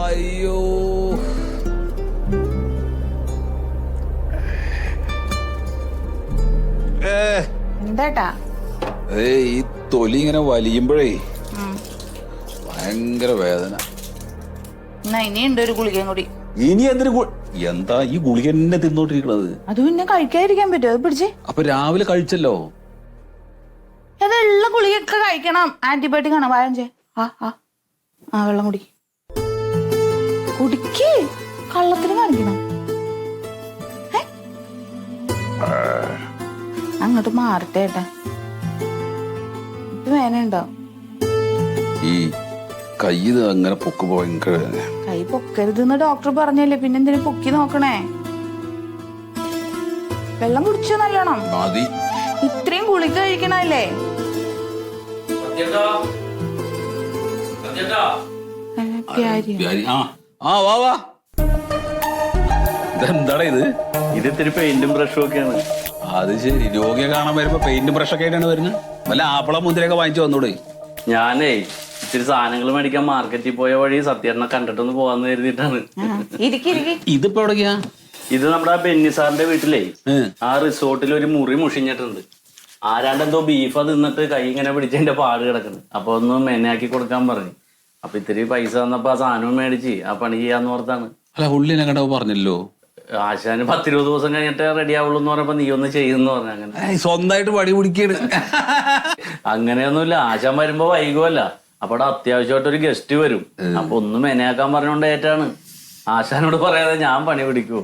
അയ്യോ എന്താട്ടാ ഈ തൊലി ഇങ്ങനെ വലിയുമ്പോഴേ ഭയങ്കര വേദന. ഇനിയുണ്ട് ഒരു ഗുളികയും കൂടി. ഇനി എന്തിനു എന്താ ഈ ഗുളിക തന്നെ തിന്നോണ്ടിരിക്കണത്? അത് പിന്നെ കഴിക്കാതിരിക്കാൻ പറ്റുമോ? അത് പിടിച്ചേ. അപ്പൊ രാവിലെ കഴിച്ചല്ലോ. അതെല്ലാം ഗുളികയൊക്കെ കഴിക്കണം. ആന്റിബയോട്ടിക് ആണ്. വാഴഞ്ചേ ആ വെള്ളം കുടിക്ക്. കള്ളത്തിന് കാണിക്കണം. അങ്ങോട്ട് മാറട്ടെ ഏട്ടാ. ഇപ്പൊ വേനയുണ്ടോ? ഈ കൈ അങ്ങനെ പൊക്കുമ്പോ ഭയങ്കര വേദന. കൈ പൊക്കരുതെന്ന് ഡോക്ടർ പറഞ്ഞല്ലേ, പിന്നെ എന്തിനു പൊക്കി നോക്കണേ? വെള്ളം കുടിച്ചോ നല്ലോണം. മതി. ഇത്രയും ഗുളിക കഴിക്കണല്ലേ? ഇതെന്താടാ ഇത്? ഇതിത്തിരി പെയിന്റും ബ്രഷും ഒക്കെയാണ്. അത് ശരി. രോഗിയെ കാണാൻ വരുമ്പോ പെയിന്റും ബ്രഷൊക്കെ ആയിട്ടാണ് വരുന്നത്. വല്ല ആപ്പിള മുന്തിരിയൊക്കെ വാങ്ങിച്ചു വന്നൂടെ? ഞാനേ ഇത്തിരി സാധനങ്ങൾ മേടിക്കാൻ മാർക്കറ്റിൽ പോയ വഴി സത്യേട്ടനെ കണ്ടിട്ടൊന്ന് പോവാന്ന് കരുതിയിട്ടാണ്. ഇതിപ്പോ എവിടേക്കാ? ഇത് നമ്മുടെ ബെന്നി സാറിന്റെ വീട്ടിലേ ആ റിസോർട്ടിൽ ഒരു മുറി മുഷിഞ്ഞിട്ടുണ്ട്. ആരാണ്ടെന്തോ ബീഫ് തിന്നിട്ട് കൈ ഇങ്ങനെ പിടിച്ചതിന്റെ പാട് കിടക്കുന്നു. അപ്പൊ ഒന്ന് മെനയാക്കി കൊടുക്കാൻ പറഞ്ഞു. അപ്പൊ ഇത്തിരി പൈസ തന്നപ്പോ ആ സാധനവും മേടിച്ച് ആ പണി ചെയ്യാന്ന് ഓർത്താണ്. അല്ല ഉള്ളിനെ കണ്ടപ്പോ പറഞ്ഞല്ലോ ആശാന് 10-20 ദിവസം കഴിഞ്ഞിട്ട് റെഡി ആവുള്ളൂ എന്ന് പറഞ്ഞപ്പോ നീ ഒന്ന് ചെയ്യുന്നു പറഞ്ഞു. അങ്ങനെ സ്വന്തമായിട്ട് പണി പിടിക്കാണ്. അങ്ങനെയൊന്നുമില്ല. ആശാൻ വരുമ്പോ വൈകുമല്ല. അപ്പൊ അത്യാവശ്യമായിട്ട് ഒരു ഗസ്റ്റ് വരും. അപ്പൊ ഒന്ന് മെനയാക്കാൻ പറഞ്ഞോണ്ട് ഏറ്റാണ്. ആശാനോട് പറയാതെ ഞാൻ പണി പിടിക്കൂ.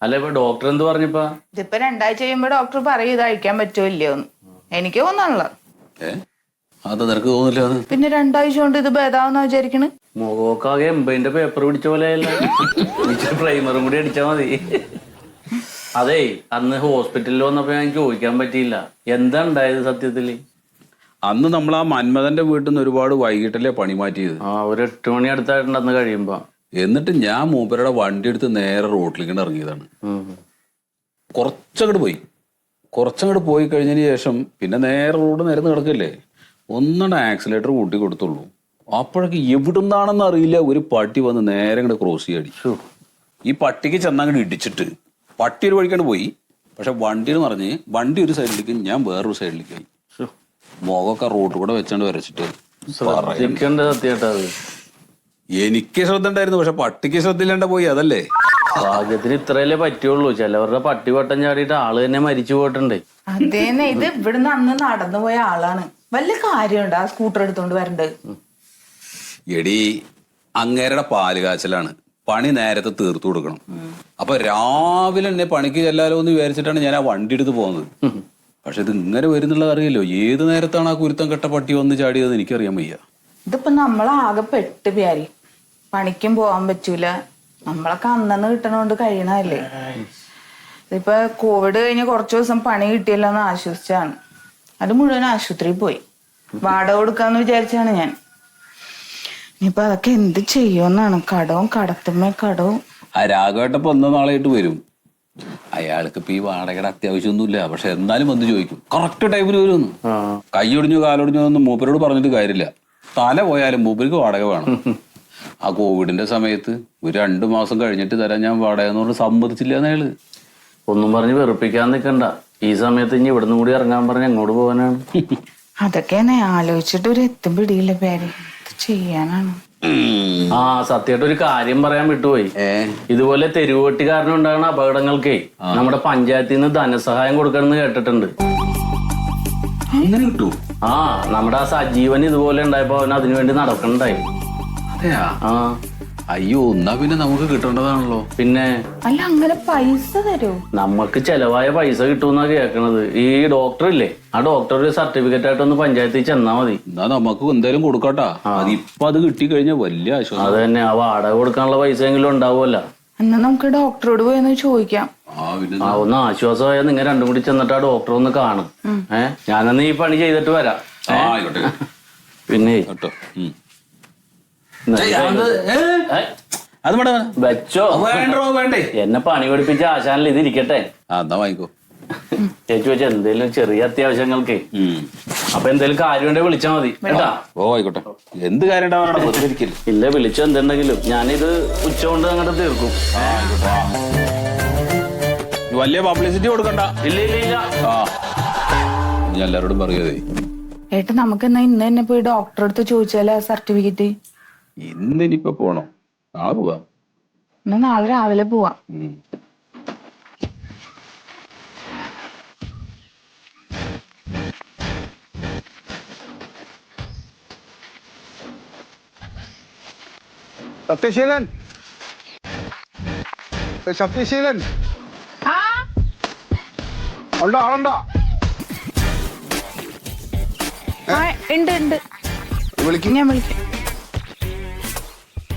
അല്ല ഇപ്പൊ ഡോക്ടർ എന്ത് പറഞ്ഞിപ്പോ? ഇതിപ്പോ 2 ആഴ്ച കഴിയുമ്പോ ഡോക്ടർ പറയും ഇത് കഴിക്കാൻ പറ്റുമോ ഇല്ലയോന്ന്. എനിക്ക് തോന്നാനുള്ള. അത് നിനക്ക് തോന്നില്ല? പിന്നെ 2 ആഴ്ച കൊണ്ട് ഇത് ഭേദാവെന്നാ വിചാരിക്കണ്. മുഖമൊക്കെ എംബൈന്റെ പേപ്പർ പിടിച്ച പോലെയല്ല. പ്രൈമറും കൂടി അടിച്ചാ മതി. അതേ അന്ന് ഹോസ്പിറ്റലിൽ വന്നപ്പോ ഞാൻ ചോദിക്കാൻ പറ്റിയില്ല എന്താ ഉണ്ടായത് സത്യത്തില്. അന്ന് നമ്മൾ ആ മന്മഥന്റെ വീട്ടിൽ നിന്ന് ഒരുപാട് വൈകിട്ടല്ലേ പണി മാറ്റിയത്. ഒരു 8 മണി അടുത്തായിട്ടുണ്ടെന്ന് കഴിയുമ്പോ. എന്നിട്ട് ഞാൻ മൂപ്പരുടെ വണ്ടി എടുത്ത് നേരെ റോട്ടിലേക്ക് ഇറങ്ങിയതാണ്. കുറച്ചങ്ങോട്ട് പോയി കഴിഞ്ഞതിന് ശേഷം പിന്നെ നേരെ റോഡ് നിരന്ന് കിടക്കല്ലേ. ഒന്നട ആക്സിലേറ്റർ കൂട്ടി കൊടുത്തുള്ളൂ. അപ്പോഴൊക്കെ എവിടുന്നാണെന്ന് അറിയില്ല ഒരു പട്ടി വന്ന് നേരെ ഇങ്ങോട്ട് ക്രോസ് ചെയ്യടിച്ചു. ഈ പട്ടിക്ക് ചെന്നങ്ങോട്ട് ഇടിച്ചിട്ട് പട്ടി ഒരു വഴിക്കാണ് പോയി. പക്ഷെ വണ്ടിന്ന് പറഞ്ഞ് വണ്ടി ഒരു സൈഡിലേക്ക് ഞാൻ വേറൊരു സൈഡിലേക്ക് ആയി. മുഖമൊക്കെ റോഡ് കൂടെ വെച്ചാണ്ട് വരച്ചിട്ട്. എനിക്ക് ശ്രദ്ധ ഉണ്ടായിരുന്നു, പക്ഷെ പട്ടിക്ക് ശ്രദ്ധയില്ലാണ്ട് പോയി. അതല്ലേ ഭാഗ്യത്തിന് ഇത്രയല്ലേ പറ്റുള്ളൂ. ചിലവരുടെ പട്ടി വട്ടം ചാടിയിട്ട് ആള് തന്നെ മരിച്ചു പോയിട്ടുണ്ട്. അതേന്നെ, ഇത് ഇവിടുന്ന് അന്ന് നടന്നു പോയ ആളാണ്. വല്ല കാര്യമുണ്ട് ആ സ്കൂട്ടർ എടുത്തോണ്ട് വരണ്ടത്? എടി അങ്ങേരുടെ പാല് കാച്ചലാണ്. പണി നേരത്തെ തീർത്തു കൊടുക്കണം. അപ്പൊ രാവിലെ തന്നെ പണിക്ക് ചെല്ലാലോ എന്ന് വിചാരിച്ചിട്ടാണ് ഞാൻ ആ വണ്ടി എടുത്ത് പോകുന്നത്. പക്ഷെ ഇത് ഇങ്ങനെ വരുന്നുള്ളത് അറിയില്ലോ. ഏത് നേരത്താണ് ആ കുരുത്തം കെട്ട പട്ടി വന്ന് ചാടിയതെന്ന് എനിക്കറിയാൻ വയ്യ. ഇതിപ്പോ നമ്മളാകെ പെട്ട് പ്യാരി. പണിക്കും പോവാൻ പറ്റൂല. നമ്മളൊക്കെ അന്നന്ന് കിട്ടണോണ്ട് കഴിയണല്ലേ. ഇതിപ്പോ കോവിഡ് കഴിഞ്ഞ് കുറച്ചു ദിവസം പണി കിട്ടിയല്ലോ എന്ന് ആശ്വസിച്ചാണ്. അത് മുഴുവൻ ആശുപത്രിയിൽ പോയി. വാടക കൊടുക്കാന്ന് വിചാരിച്ചാണ് ഞാൻ. ഇനിയിപ്പൊ അതൊക്കെ എന്ത് ചെയ്യുമെന്നാണ്. കടവും കടത്തുമ്മേ കടവും. ആ രാഘവേട്ടപ്പോ 1 നാളായിട്ട് വരും. അയാൾക്ക് ഇപ്പൊ ഈ വാടകയുടെ അത്യാവശ്യമൊന്നുമില്ല. പക്ഷെ എന്നാലും വന്ന് ചോദിക്കും. കറക്റ്റ് ടൈമിന് വരുമെന്ന്. കൈയൊടിഞ്ഞു കാലൊടിഞ്ഞു ഒന്നും മൂപ്പരോട് പറഞ്ഞിട്ട് കാര്യമില്ല. തല പോയാലും മൂപ്പർക്ക് വാടക വേണം. ആ കോവിഡിന്റെ സമയത്ത് ഒരു 2 മാസം കഴിഞ്ഞിട്ട് തരാൻ ഞാൻ വാടക എന്ന് പറഞ്ഞ് സമ്മതിച്ചില്ല എന്നയാള്. ഒന്നും പറഞ്ഞ് വെറുപ്പിക്കാൻ നിൽക്കണ്ട. ഈ സമയത്ത് ഇനി ഇവിടുന്ന് കൂടി ഇറങ്ങാൻ പറഞ്ഞ് എങ്ങോട്ട് പോകാനാണ്? അതൊക്കെയാണ് ആലോചിച്ചിട്ട് ഒരു എത്തും പിടിയില്ല പേര്. ചെയ്യാനാണ്. ആ സത്യമായിട്ട് ഒരു കാര്യം പറയാൻ വിട്ടുപോയി. ഇതുപോലെ തെരുവുവെട്ടി കാരണം ഉണ്ടാകുന്ന അപകടങ്ങൾക്കേ നമ്മുടെ പഞ്ചായത്തിൽ നിന്ന് ധനസഹായം കൊടുക്കണമെന്ന് കേട്ടിട്ടുണ്ട്. അങ്ങനെ കിട്ടൂ? ആ നമ്മുടെ ആ സജീവൻ ഇതുപോലെ ഉണ്ടായപ്പോ അവൻ അതിനുവേണ്ടി നടക്കണ്ടായി. അതെയാ? ആ അയ്യോ, എന്നാ പിന്നെ നമുക്ക് കിട്ടേണ്ടതാണല്ലോ. പിന്നെ അല്ല, അങ്ങനെ പൈസ തരൂ? നമുക്ക് ചെലവായ പൈസ കിട്ടുമെന്നാ കേൾക്കണത്. ഈ ഡോക്ടർ ഇല്ലേ, ആ ഡോക്ടർ ഒരു സർട്ടിഫിക്കറ്റ് ആയിട്ടൊന്ന് പഞ്ചായത്തിൽ ചെന്നാ മതി. എന്നാ നമുക്ക് എന്തായാലും കൊടുക്കട്ടാ. അതിപ്പോ അത് കിട്ടി കഴിഞ്ഞാൽ വലിയ ആശ്വാസം. അത് തന്നെ, ആ വാടക കൊടുക്കാനുള്ള പൈസ എങ്കിലും ഉണ്ടാവുമല്ലോ. എന്നാ നമുക്ക് ഡോക്ടറോട് പോയെന്ന് ചോദിക്കാം. ഒന്ന് ആശ്വാസമായാൽ നിങ്ങൾ രണ്ടും കൂടി ചെന്നിട്ട് ആ ഡോക്ടറെ ഒന്ന് കാണും. ഞാനന്ന് ഈ പണി ചെയ്തിട്ട് വരാം. പിന്നെ വെച്ചോ, എന്നെ പണി പഠിപ്പിച്ച ആശാനിൽ ഇത് ഇരിക്കട്ടെ. വാങ്ങിക്കോ ചേച്ചി വെച്ച എന്തേലും ചെറിയ അത്യാവശ്യങ്ങൾക്ക് അപ്പൊ എന്തെങ്കിലും കാര്യം ഉണ്ടെങ്കിൽ വിളിച്ചാൽ മതി കേട്ടാ. ഓ ആയിക്കോട്ടെ, എന്ത് കാര്യം ഉണ്ടാവാനാണ് വെറുതെ ഇല്ല വിളിച്ചോ എന്തുണ്ടെങ്കിലും ഞാനിത് ഉച്ച കൊണ്ട് അങ്ങോട്ട് തീർക്കും. വലിയ പബ്ലിസിറ്റി കൊടുക്കണ്ട. ഇല്ല ഇല്ല ഇല്ല. ആ ഞാൻ എല്ലാരോടും പറയുവേ. ഏട്ടാ നമുക്ക് എന്നാ ഇന്ന് തന്നെ പോയി ഡോക്ടറെ അടുത്ത് ചോദിച്ചാലേ സർട്ടിഫിക്കറ്റ്. ഇന്നിനിപ്പോ പോണോ? നാളെ പോവാം. എന്നാ നാളെ രാവിലെ പോവാം. സത്യശീലൻ, സത്യശീലൻ ഉണ്ടോ? ആളുണ്ടോ? ഉണ്ട് ഉണ്ട്, വിളിക്കും. ഞാൻ വിളിക്കാം.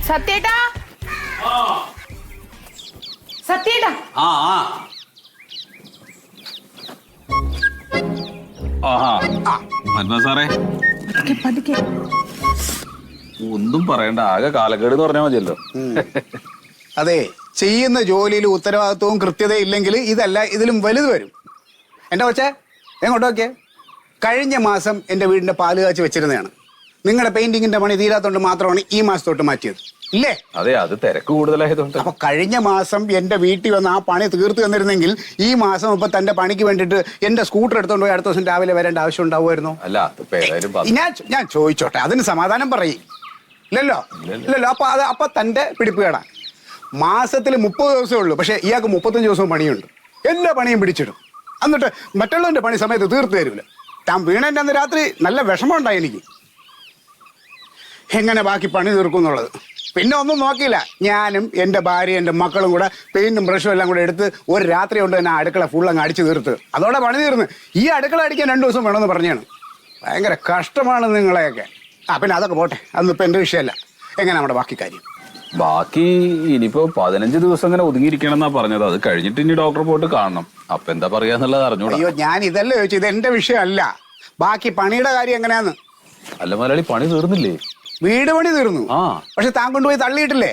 സത്യേട്ടാ, സത്യേട്ടാ. ആ ആ ആഹാ മന്മ സാറേ, പതുക്കെ, പതുക്കെ. ഒന്നും പറയണ്ട, ആകെ കാലക്കേട് എന്ന് പറഞ്ഞാൽ മതിയല്ലോ. അതെ, ചെയ്യുന്ന ജോലിയിൽ ഉത്തരവാദിത്വവും കൃത്യതയും ഇല്ലെങ്കിൽ ഇതല്ല ഇതിലും വലുത് വരും. എൻ്റെ കൊച്ചേ എങ്ങോട്ട് നോക്കിയേ? കഴിഞ്ഞ മാസം എൻ്റെ വീടിൻ്റെ പാല് കാച്ചി വെച്ചിരുന്നതാണ്. നിങ്ങളുടെ പെയിന്റിങ്ങിന്റെ പണി തീരാത്തോണ്ട് മാത്രമാണ് ഈ മാസത്തോട്ട് മാറ്റിയത്, ഇല്ലേ? അതെ, അത് തിരക്ക് കൂടുതലായതുകൊണ്ട്. അപ്പൊ കഴിഞ്ഞ മാസം എന്റെ വീട്ടിൽ വന്ന് ആ പണി തീർത്ത് തന്നിരുന്നെങ്കിൽ ഈ മാസം ഇപ്പൊ തന്റെ പണിക്ക് വേണ്ടിയിട്ട് എന്റെ സ്കൂട്ടർ എടുത്തോണ്ട് പോയി അടുത്ത ദിവസം രാവിലെ വരേണ്ട ആവശ്യം ഉണ്ടാവുമായിരുന്നു? അല്ല, അതിപ്പോ ഏതായാലും ഞാൻ ചോദിച്ചോട്ടെ, അതിന് സമാധാനം പറയും. ഇല്ലല്ലോ ഇല്ലല്ലോ. അപ്പൊ തന്റെ പിടിപ്പുകേടാ. മാസത്തിൽ 30 ദിവസമേ ഉള്ളൂ, പക്ഷെ ഇയാൾക്ക് 35 ദിവസവും പണിയുണ്ട്. എല്ലാ പണിയും പിടിച്ചിടും, എന്നിട്ട് മറ്റുള്ളവന്റെ പണി സമയത്ത് തീർത്ത് തരൂല. താൻ വീണേന്റെ അന്ന് രാത്രി നല്ല വിഷമം ഉണ്ടായി എനിക്ക്, എങ്ങനെ ബാക്കി പണി തീർക്കും എന്നുള്ളത്. പിന്നെ ഒന്നും നോക്കിയില്ല, ഞാനും എൻ്റെ ഭാര്യ എൻ്റെ മക്കളും കൂടെ പെയിന്റും ബ്രഷും എല്ലാം കൂടെ എടുത്ത് ഒരു രാത്രി കൊണ്ട് തന്നെ അടുക്കള ഫുൾ അങ്ങ് അടിച്ച് തീർത്ത്. അതോടെ പണി തീർന്ന്. ഈ അടുക്കള അടിക്കാൻ 2 ദിവസം വേണമെന്ന് പറഞ്ഞാണ്. ഭയങ്കര കഷ്ടമാണ് നിങ്ങളെയൊക്കെ. പിന്നെ അതൊക്കെ പോട്ടെ, അതൊന്നും എൻ്റെ വിഷയമല്ല. എങ്ങനെ നമ്മുടെ ബാക്കി കാര്യം? ബാക്കി ഇനിയിപ്പോ 15 ദിവസം ഇങ്ങനെ ഒതുങ്ങിയിരിക്കണം എന്നാ പറഞ്ഞത്. അത് കഴിഞ്ഞിട്ട് ഇനി ഡോക്ടറെ പോയിട്ട് കാണണം. അപ്പൊ എന്താ പറയാന്നുള്ളത് അറിഞ്ഞൂടാ. അയ്യോ, ഞാൻ ഇതല്ലേ ചോദിച്ചു, ഇത് എൻ്റെ വിഷയമല്ല. ബാക്കി പണിയുടെ കാര്യം എങ്ങനെയാന്ന്? അല്ല മുതലാളി, പണി തീർന്നില്ലേ? വീട് പണി തീർന്നു, ആ. പക്ഷെ താൻ കൊണ്ടുപോയി തള്ളിയിട്ടില്ലേ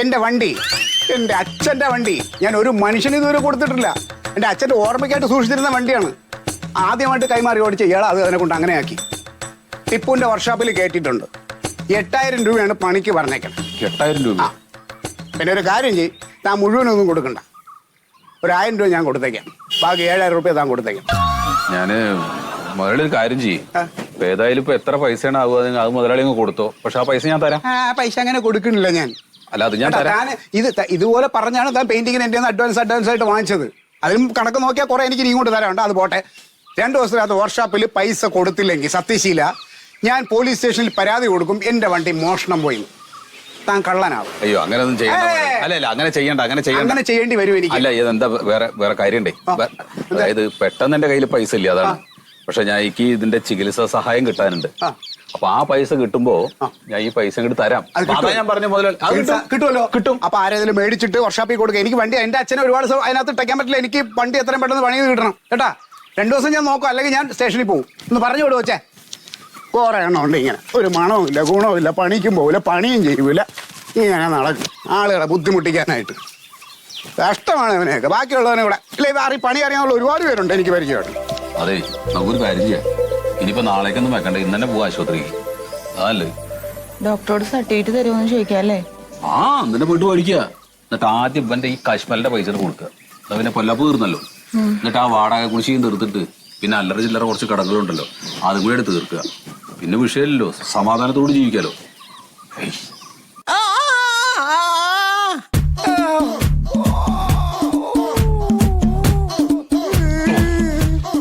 എൻ്റെ വണ്ടി? എൻ്റെ അച്ഛൻ്റെ വണ്ടി ഞാൻ ഒരു മനുഷ്യന് ഇതുവരെ കൊടുത്തിട്ടില്ല. എൻ്റെ അച്ഛൻ്റെ ഓർമ്മയ്ക്കായിട്ട് സൂക്ഷിച്ചിരുന്ന വണ്ടിയാണ്. ആദ്യമായിട്ട് കൈമാറി ഓടിച്ച ഇയാൾ അത് അതിനെ കൊണ്ട് അങ്ങനെ ആക്കി. ടിപ്പുവിൻ്റെ വർക്ക്ഷോപ്പിൽ കയറ്റിയിട്ടുണ്ട്. 8000 രൂപയാണ് പണിക്ക് പറഞ്ഞേക്കണം. 8000 രൂപ? പിന്നെ ഒരു കാര്യം ചെയ്യും, താൻ മുഴുവനൊന്നും കൊടുക്കണ്ട. ഒരു 1000 രൂപ ഞാൻ കൊടുത്തേക്കാം, ബാക്കി 7000 രൂപ താൻ കൊടുത്തേക്കാം. ഞാന് മുതലാളി ഒരു കാര്യം ചെയ്യും. ഇപ്പൊ ഏതായാലും ഇപ്പൊ എത്ര പൈസയാണ് ആവുക, അത് മുതലാളി അങ്ങ് കൊടുത്തോ. പക്ഷെ ആ പൈസ ഞാൻ തരാം. പൈസ അങ്ങനെ കൊടുക്കണില്ല ഞാൻ. അല്ല, അത് ഞാൻ തരാം. ഇതുപോലെ പറഞ്ഞാണ് താൻ പെയിന്റിങ്ങിന് എൻ്റെ അഡ്വാൻസ് ആയിട്ട് വാങ്ങിച്ചത്. അതിലും കണക്ക് നോക്കിയാൽ കുറെ എനിക്ക് ഇങ്ങോട്ട് തരാറുണ്ട്. അത് പോട്ടെ, 2 ദിവസത്തിനകത്ത് വർക്ക്ഷോപ്പിൽ പൈസ കൊടുത്തില്ലെങ്കിൽ സത്യശീല ഞാൻ പോലീസ് സ്റ്റേഷനിൽ പരാതി കൊടുക്കും, എൻ്റെ വണ്ടി മോഷണം പോയി. താൻ കള്ളനാവും. അയ്യോ, അങ്ങനെ ഒന്നും ചെയ്യണ്ട. അല്ല അങ്ങനെ ചെയ്യണ്ട, അങ്ങനെ ചെയ്യേണ്ടി വരും എനിക്ക്. അല്ല, ഇതെന്താ വേറെ കാര്യണ്ടേ? അതായത് പെട്ടെന്ന് എന്റെ കയ്യിൽ പൈസ ഇല്ല, അതാണ്. പക്ഷെ ഞാൻ എനിക്ക് ഇതിന്റെ ചികിത്സാ സഹായം കിട്ടാനുണ്ട്. അപ്പൊ ആ പൈസ കിട്ടുമ്പോ ഞാൻ ഈ പൈസ ഇങ്ങോട്ട് തരാം. അതാ ഞാൻ പറഞ്ഞ മുതലാളി, കിട്ടുമല്ലോ. കിട്ടും. അപ്പൊ ആരെങ്കിലും മേടിച്ചിട്ട് വർക്ക്ഷോപ്പിൽ കൊടുക്കുക. എനിക്ക് വണ്ടി എന്റെ അച്ഛനെ ഒരുപാട് അതിനകത്ത് ഇട്ടേക്കാൻ പറ്റില്ല. എനിക്ക് വണ്ടി എത്രയും പെട്ടെന്ന് പണി കിട്ടണം കേട്ടാ. 2 ദിവസം ഞാൻ നോക്കാം, അല്ലെങ്കിൽ ഞാൻ സ്റ്റേഷനിൽ പോകും. ഒന്ന് പറഞ്ഞു വിടുവോ വെച്ചേ. കുറെ എണ്ണം ഉണ്ട് ഇങ്ങനെ, ഒരു മണവും ഇല്ല, ഗുണവും ഇല്ല, പണിക്കും പോവില്ല, പണിയും ചെയ്യൂല, ഇങ്ങനെ നടക്കും ആളുകളെ ബുദ്ധിമുട്ടിക്കാനായിട്ട്. കഷ്ടമാണ് ഇവനെയൊക്കെ. ബാക്കിയുള്ളവനെ ഇവിടെ ഇല്ല, പണി അറിയാനുള്ള ഒരുപാട് പേരുണ്ട് എനിക്ക് പരിചയമായിട്ട്. അതെ, നമുക്കൊരു കാര്യം ചെയ്യാം. ഇനിയിപ്പോ നാളേക്കൊന്നും വെക്കണ്ട, ഇന്ന് തന്നെ പോവാ ആശുപത്രിക്ക്. അതല്ലേ? ഡോക്ടറോട് സർട്ടിഫിക്കറ്റ് തരുമോന്ന് ചോദിക്കാം അല്ലേ? ആ, എന്നിട്ട് പോയിട്ട് മേടിക്കുക. എന്നിട്ട് ആദ്യം ഇവന്റെ ഈ കശ്മലിന്റെ പൈസ കൊടുക്കുക. അത് പിന്നെ കൊല്ലപ്പ് തീർന്നല്ലോ. എന്നിട്ട് ആ വാടക കുടിശ്ശിയും തീർത്തിട്ട് പിന്നെ അല്ലറ ചില്ലറ കുറച്ച് കടങ്ങളുണ്ടല്ലോ, അതും കൂടെ എടുത്ത് തീർക്കുക. പിന്നെ വിഷയമില്ലല്ലോ, സമാധാനത്തോട് ജീവിക്കാലോ.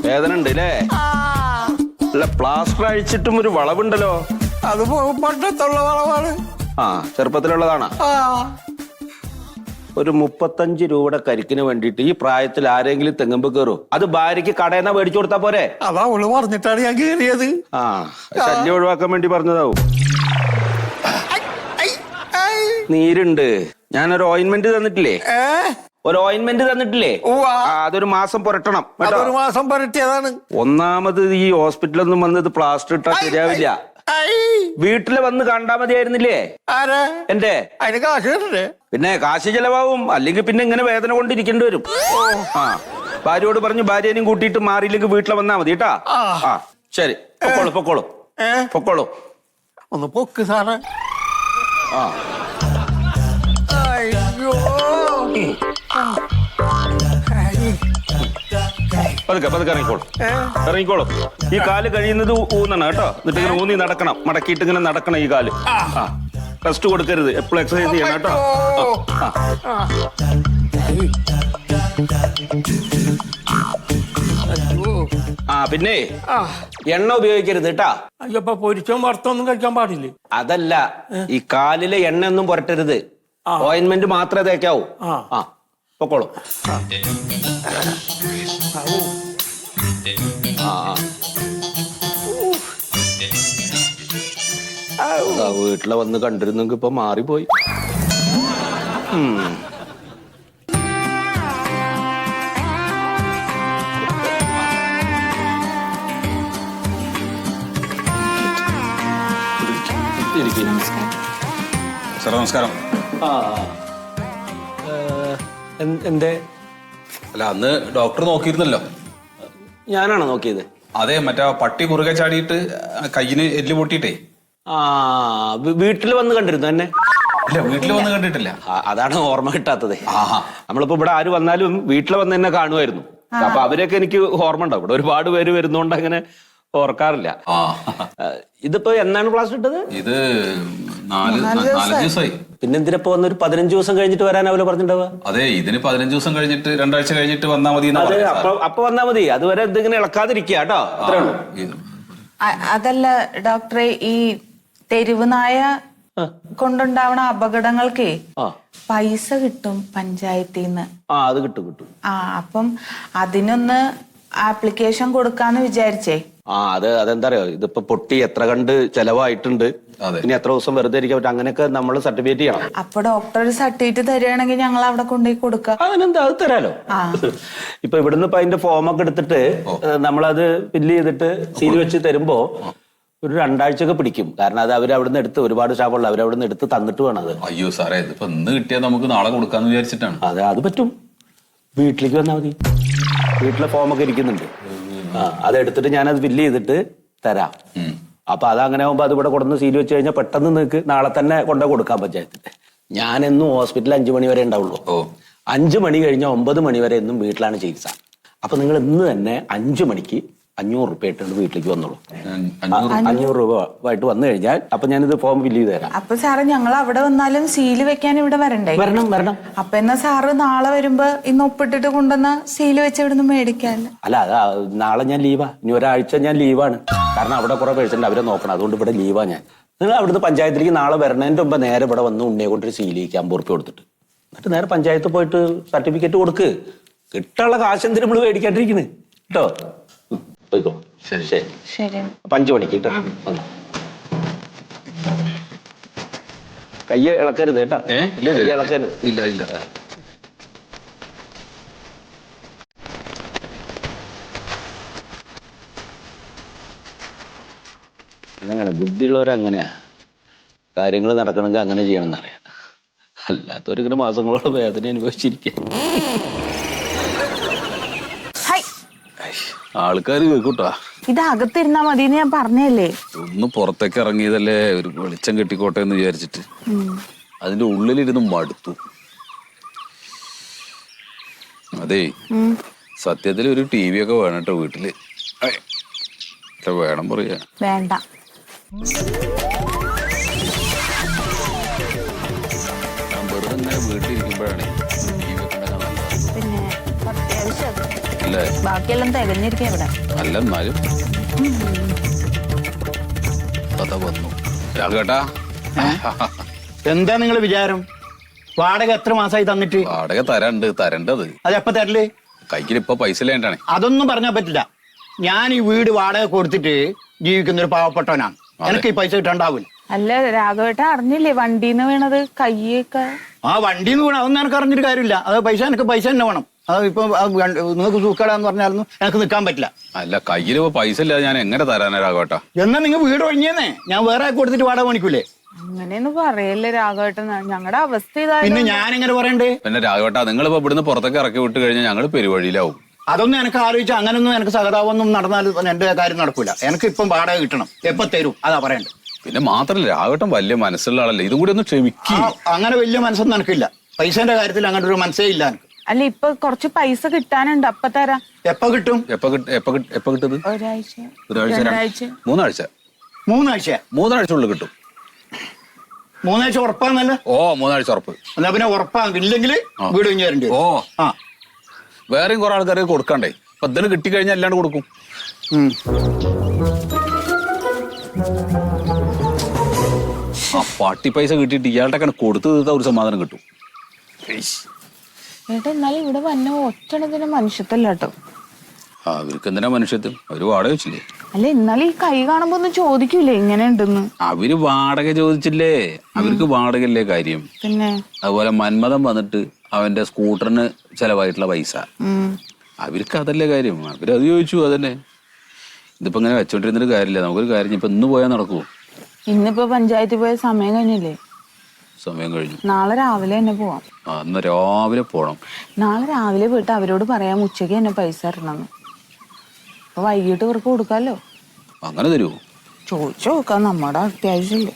വേദന ഉണ്ട് അല്ലേ? അല്ല, പ്ലാസ്റ്റർ അഴിച്ചിട്ടും ഒരു വളവുണ്ടല്ലോ. അത് പണ്ടത്തുള്ള വളവാണ്. ആ, ചെറുപ്പത്തിലുള്ളതാണോ? ഒരു 35 രൂപയുടെ കരിക്കിന് വേണ്ടിയിട്ട് ഈ പ്രായത്തിൽ ആരെങ്കിലും തെങ്ങുമ്പോ കയറും? അത് ഭാര്യക്ക് കടയെന്നാ മേടിച്ചു കൊടുത്താ പോരെ? അതാ അവള് പറഞ്ഞിട്ടാണ് ഞാൻ കയറിയത്. ആ, ശല്യം ഒഴിവാക്കാൻ വേണ്ടി പറഞ്ഞതാവും. നീരുണ്ട്. ഞാനൊരു ഓയിന്റ്മെന്റ് തന്നിട്ടില്ലേ? ഒരു ഓയിന്റ്മെന്റ് തന്നിട്ടില്ലേ? അതൊരു മാസം പുരട്ടണം. അതൊരു മാസം പുരട്ടിയതാണ്. ഒന്നാമത് ഈ ഹോസ്പിറ്റലൊന്നും വന്നത് പ്ലാസ്റ്റർ ഇട്ടാ ശരിയാവില്ല. വീട്ടില് വന്ന് കണ്ടാ മതിയായിരുന്നില്ലേ? ആരെ? എന്റെ. അതിന് കാശ് കിട്ടണ്ടേ? പിന്നെ കാശ് ചെലവാകും, അല്ലെങ്കിൽ പിന്നെ ഇങ്ങനെ വേദന കൊണ്ടിരിക്കേണ്ടി വരും. ആ, ഭാര്യയോട് പറഞ്ഞു ഭാര്യനെയും കൂട്ടിയിട്ട് മാറിയില്ലെങ്കിൽ വീട്ടിൽ വന്നാ മതി കേട്ടാ. ആ, ശരി പൊക്കോളൂ പൊക്കോളൂ പൊക്കോളൂ. ഒന്ന് പൊക്ക് സാറേ. ആ അയ്യോ. പതുക്കെ പതുക്കെ ഇറങ്ങിക്കോളൂ ഇറങ്ങിക്കോളൂ. ഈ കാല് കഴിയുന്നത് ഊന്നണം കേട്ടോ. എന്നിട്ട് ഇങ്ങനെ ഊന്നി നടക്കണം, മടക്കിയിട്ട് ഇങ്ങനെ നടക്കണം ഈ കാല്. ആ റെസ്റ്റ് കൊടുക്കരുത്, എപ്പോഴും എക്സസൈസ് ചെയ്യണം കേട്ടോ. ആ പിന്നെ എണ്ണ ഉപയോഗിക്കരുത് കേട്ടാ. അയ്യോ, ഇപ്പൊ പൊരിച്ചോ വറുത്തൊന്നും കഴിക്കാൻ പാടില്ലേ? അതല്ല, ഈ കാലിലെ എണ്ണ ഒന്നും പുരട്ടരുത്. ഓയിന്റ്മെന്റ് മാത്രമേ തേക്കാവൂ. ആ പൊക്കോളൂ. വീട്ടിലെ വന്ന് കണ്ടിരുന്നെങ്കിൽ ഇപ്പൊ മാറിപ്പോയി. സാർ നമസ്കാരം. എന്തേ? അല്ല അന്ന് ഡോക്ടർ നോക്കിയിരുന്നല്ലോ. ഞാനാണോ നോക്കിയത്? അതെ, മറ്റേ പട്ടി കുറുകെ ചാടിയിട്ട് കയ്യിന് എല്ല് പൊട്ടിയിട്ടേ. ആ വീട്ടിൽ വന്ന് കണ്ടിരുന്നു എന്നെ? ഇല്ല, വീട്ടിൽ വന്ന് കണ്ടിട്ടില്ല. അതാണ് ഓർമ്മ കിട്ടാത്തത്. നമ്മളിപ്പോ ഇവിടെ ആര് വന്നാലും വീട്ടിൽ വന്ന് എന്നെ കാണുമായിരുന്നു. അപ്പൊ അവരൊക്കെ എനിക്ക് ഓർമ്മ ഉണ്ടാവും. ഇവിടെ ഒരുപാട് പേര് വരുന്നോണ്ട് അങ്ങനെ ഓർക്കാറില്ല. ഇതിപ്പോ എന്നാണ് ക്ലാസ് ഇട്ടത്? ഇത് 4 ദിവസമായി. പിന്നെന്തിനപ്പോ വന്ന് ഒരു 15 ദിവസം കഴിഞ്ഞിട്ട് വരാനാവില്ല പറഞ്ഞിട്ടുണ്ടാവുക? അതെ, ഇതിന് 15 ദിവസം കഴിഞ്ഞിട്ട് 2 ആഴ്ച കഴിഞ്ഞിട്ട് വന്നാ മതി. അപ്പൊ വന്നാ മതി. അതുവരെ ഇതിങ്ങനെ ഇളക്കാതിരിക്കുക കേട്ടോ. അത്രേ ഉള്ളൂ. അതല്ല ഡോക്ടറെ, ഈ തെരുവ് നായ കൊണ്ടുണ്ടാവണ അപകടങ്ങൾക്ക് പൈസ കിട്ടും പഞ്ചായത്തിൽ നിന്ന്. അത് കിട്ടും കിട്ടും. അപ്പം അതിനൊന്ന് ആപ്ലിക്കേഷൻ കൊടുക്കാന്ന് വിചാരിച്ചേ. അതെന്താ അറിയോ, ഇതിപ്പോ പൊട്ടി എത്ര കണ്ട് ചെലവായിട്ടുണ്ട്, ഇനി എത്ര ദിവസം വെറുതെ ഇരിക്കാൻ പറ്റും, അങ്ങനെയൊക്കെ നമ്മൾ സർട്ടിഫിക്കറ്റ് ചെയ്യണം. അപ്പൊ ഡോക്ടർ ഒരു സർട്ടിഫിക്കറ്റ് തരികയാണെങ്കിൽ ഞങ്ങൾ അവിടെ കൊണ്ടുപോയി കൊടുക്കാം. അതിനെന്താ, അത് തരാലോ. ഇപ്പൊ ഇവിടുന്ന് ഇപ്പൊ അതിന്റെ ഫോമൊക്കെ എടുത്തിട്ട് നമ്മളത് ഫില്ല് ചെയ്തിട്ട് സീൽ വെച്ച് തരുമ്പോ ഒരു 2 ആഴ്ചയൊക്കെ പിടിക്കും. കാരണം അത് അവരവിടുന്ന് എടുത്ത്, ഒരുപാട് സ്റ്റാഫുള്ള അവരവിടുന്ന് എടുത്ത് തന്നിട്ട് വേണം അത്. അയ്യോ സാറേ, ഇതിപ്പോ ഇന്ന് കിട്ടിയാൽ നമുക്ക് നാളെ കൊടുക്കാന്ന് വിചാരിച്ചിട്ടാണ്. അത് പറ്റും. വീട്ടിലേക്ക് വന്നാൽ മതി. വീട്ടിലെ ഫോമൊക്കെ ഇരിക്കുന്നുണ്ട്. അതെടുത്തിട്ട് ഞാനത് ഫില്ല് ചെയ്തിട്ട് തരാം. അപ്പൊ അതങ്ങനെ ആകുമ്പോ അത് ഇവിടെ കൊണ്ടുവന്ന് സീൽ വെച്ച് കഴിഞ്ഞാൽ പെട്ടെന്ന് നിങ്ങൾക്ക് നാളെ തന്നെ കൊണ്ടു കൊടുക്കാൻ പഞ്ചായത്തിന്റെ. ഞാനെന്നും ഹോസ്പിറ്റലിൽ 5 മണി വരെ ഉണ്ടാവുള്ളൂ. 5 മണി കഴിഞ്ഞാൽ 9 മണി വരെ എന്നും വീട്ടിലാണ് ചികിത്സ. അപ്പൊ നിങ്ങൾ ഇന്ന് തന്നെ 5 മണിക്ക് 500 രൂപ ഇട്ടുണ്ട് വീട്ടിലേക്ക് വന്നോളൂ. 500 രൂപ ആയിട്ട് വന്നു കഴിഞ്ഞാൽ അപ്പൊ ഞാനിത് ഫോം ഫില്ല് ചെയ്ത് തരാം. അപ്പൊ സാറ് ഞങ്ങൾ അവിടെ വന്നാലും സീല് വെക്കാൻ ഇവിടെ വരണ്ടേ? വരണം. അപ്പൊ എന്നാ സാറ് നാളെ വരുമ്പോ ഇന്ന് ഒപ്പിട്ടിട്ട് കൊണ്ടുവന്ന സീല് വെച്ച് ഇവിടുന്ന് മേടിക്കാല്ലോ. അല്ല, നാളെ ഞാൻ ലീവാ. ഇനി ഒരാഴ്ച ഞാൻ ലീവാണ്. കാരണം അവിടെ കുറെ പേഴ്സൺ അവരെ നോക്കണം. അതുകൊണ്ട് ഇവിടെ ലീവാ ഞാൻ. നിങ്ങൾ അവിടുന്ന് പഞ്ചായത്തിലേക്ക് നാളെ വരണതിന്റെ മുമ്പ് നേരെ ഇവിടെ വന്ന് ഉണ്ണിയെ കൊണ്ടൊരു സീലേക്ക് 50 രൂപ കൊടുത്തിട്ട് എന്നിട്ട് നേരെ പഞ്ചായത്ത് പോയിട്ട് സർട്ടിഫിക്കറ്റ് കൊടുക്ക്. കിട്ടാനുള്ള കാശ് എന്തിനും നമ്മൾ മേടിക്കാണ്ടിരിക്കുന്നത് കേട്ടോ. ശരി ശരി ശരി. 5 മണിക്ക് കേട്ടോ. കയ്യ ഇളക്കരുത് കേട്ടാ. ഇളക്കരുത്. ഇല്ല. അങ്ങനെ ബുദ്ധിയുള്ളവരങ്ങനെയാ. കാര്യങ്ങൾ നടക്കണമെങ്കിൽ അങ്ങനെ ചെയ്യണമെന്നറിയാം. അല്ലാത്തവരിങ്ങനെ മാസങ്ങളോളം വേദന അനുഭവിച്ചിരിക്കുക. ആൾക്കാര് കേൾക്കൂട്ടാ. ഇത് അകത്തിരുന്നാ മതിന്ന് ഞാൻ പറഞ്ഞല്ലേ. ഒന്ന് പുറത്തേക്ക് ഇറങ്ങിയതല്ലേ, ഒരു വെളിച്ചം കെട്ടിക്കോട്ടെ എന്ന് വിചാരിച്ചിട്ട്. അതിന്റെ ഉള്ളിലിരുന്ന് മടുത്തു. അതെ, സത്യത്തിൽ ഒരു TV ഒക്കെ വേണം കേട്ടോ വീട്ടില്. വേണം പറയാ. വേണ്ട. ഞാൻ വെറുതെ വീട്ടിലിരിക്കുമ്പോഴാണ് TV ഒക്കെ നല്ലത്. പിന്നെ അത്യാവശ്യം അല്ലേ? ബാക്കിയെല്ലാം തികഞ്ഞിരിക്കുക ഇവിടെ. അല്ല എന്നാലും അതാ വന്നു. രാഘവേട്ടാ, എന്താ നിങ്ങൾ വിചാരം? വാടക എത്ര മാസമായി തന്നിട്ട്? വാടക തരണ്ടത്. അതെപ്പ തരല്? കൈക്കിൽ ഇപ്പൊ പൈസ ഇല്ലാണ്ടാണ്. അതൊന്നും പറഞ്ഞാൽ പറ്റില്ല. ഞാൻ ഈ വീട് വാടക കൊടുത്തിട്ട് ജീവിക്കുന്ന ഒരു പാവപ്പെട്ടവനാണ്. എനിക്ക് ഈ പൈസ കിട്ടണ്ടാവില്ല. അല്ല രാഘവേട്ട അറിഞ്ഞില്ലേ വണ്ടിന്ന് വീണത് കയ്യൊക്കെ? വണ്ടിന്ന് വീണ അതൊന്നും എനിക്ക് അറിഞ്ഞിട്ട് കാര്യമില്ല. അത് എനിക്ക് പൈസ തന്നെ വേണം. അത് ഇപ്പൊ നിങ്ങൾക്ക് സൂക്കാടാന്ന് പറഞ്ഞാലൊന്നും എനിക്ക് നിൽക്കാൻ പറ്റില്ല. അല്ല, കയ്യിൽ ഇപ്പൊ പൈസ ഇല്ലാതെ ഞാൻ എങ്ങനെ തരാനാ രാഘവേട്ടാ? എന്നാ നിങ്ങൾ വീട് ഒഴിഞ്ഞേന്നേ, ഞാൻ വേറെ കൊടുത്തിട്ട് വാടക പണിക്കൂലേ? അങ്ങനെയൊന്നും പറയല്ലേ രാഘവേട്ടൻ, ഞങ്ങളുടെ അവസ്ഥ പിന്നെ ഞാൻ എങ്ങനെ പറയണ്ടേ? പിന്നെ രാഘവേട്ടാ, നിങ്ങളിപ്പോ ഇവിടുന്ന് പുറത്തേക്ക് ഇറക്കി വിട്ട് കഴിഞ്ഞാൽ ഞങ്ങൾ പെരുവഴിയിലാവും. അതൊന്നും എനിക്ക് ആലോചിച്ചാൽ അങ്ങനൊന്നും എനിക്ക് സഹതാപമൊന്നും നടന്നാൽ എന്റെ കാര്യം നടക്കൂല. എനിക്ക് ഇപ്പം വാടക കിട്ടണം. എപ്പോ തരും അതാ പറയണ്ടത്. പിന്നെ മാത്രല്ല രാഘവട്ടം വലിയ മനസ്സുള്ള ആളല്ലേ, ഇതും കൂടി ഒന്ന് ക്ഷമിക്കും. അങ്ങനെ വലിയ മനസ്സൊന്നും എനിക്കില്ല. പൈസന്റെ കാര്യത്തിൽ അങ്ങനെ ഒരു മനസ്സേ ഇല്ല എനിക്ക്. അല്ല ഇപ്പൊ കുറച്ച് പൈസ കിട്ടാനുണ്ട്, അപ്പൊ തരാം. എപ്പോ കിട്ടും? എപ്പോ കിട്ടത്? ഒരാഴ്ച, ഒരാഴ്ച, രണ്ടാഴ്ച, 3 ആഴ്ച. 3 ആഴ്ച? 3 ആഴ്ച കിട്ടും. 3 ആഴ്ച ഉറപ്പാന്നല്ല? ഓ 3 ആഴ്ച ഉറപ്പ്. എന്നാ പിന്നെ ഉറപ്പാണ്. ഇല്ലെങ്കിൽ വീട് കഴിഞ്ഞ് തരേണ്ടി വരും. ഓ ആ വേറെയും കുറെ ആൾക്കാർക്ക് കൊടുക്കണ്ടേ, അപ്പൊ ഇതിന് കിട്ടിക്കഴിഞ്ഞാൽ അല്ലാണ്ട് കൊടുക്കും. ആ പാട്ടി പൈസ കിട്ടിയിട്ട് ഇയാളുടെ കണക്ക് കൊടുത്തു തീർത്താൽ ഒരു സമാധാനം കിട്ടും. ഏട്ടാ എന്നാലും ഇവിടെ വന്ന ഒറ്റണത്തിന് മനുഷ്യത്തല്ല കേട്ടോ. അവർക്ക് എന്തിനാ മനുഷ്യത്വം, അവര് വാടക വെച്ചില്ലേ? അല്ല എന്നാലും ഈ കൈ കാണുമ്പോ ഒന്ന് ചോദിക്കൂലേ ഇങ്ങനെ ഉണ്ടെന്ന്? അവര് വാടക ചോദിച്ചില്ലേ, അവർക്ക് വാടകയല്ലേ കാര്യം. പിന്നെ അതുപോലെ മന്മഥൻ വന്നിട്ട് അവന്റെ സ്കൂട്ടറിന് ചെലവായിട്ടുള്ള പൈസ, അവർക്ക് അതല്ലേ കാര്യം. അവരത് ചോദിച്ചു, അതന്നെ. ഇതിപ്പോ ഇങ്ങനെ വെച്ചോണ്ടിരുന്നിട്ട് കാര്യമില്ല. നമുക്കൊരു കാര്യം, ഇപ്പൊ ഇന്ന് പോയാൽ നടക്കുവോ? ഇന്നിപ്പോ പഞ്ചായത്തിൽ പോയ സമയം കഴിഞ്ഞില്ലേ? സമയം കഴിഞ്ഞു. നാളെ രാവിലെ തന്നെ പോവാം. അന്ന് രാവിലെ പോണം. നാളെ രാവിലെ പോയിട്ട് അവരോട് പറയാം ഉച്ചയ്ക്ക് തന്നെ പൈസ തരണമെന്ന്. അപ്പൊ വൈകിട്ട് ഇവർക്ക് കൊടുക്കാമല്ലോ. അങ്ങനെ തരുമോ? ചോദിച്ചു നോക്കാം, നമ്മുടെ അത്യാവശ്യമില്ലേ.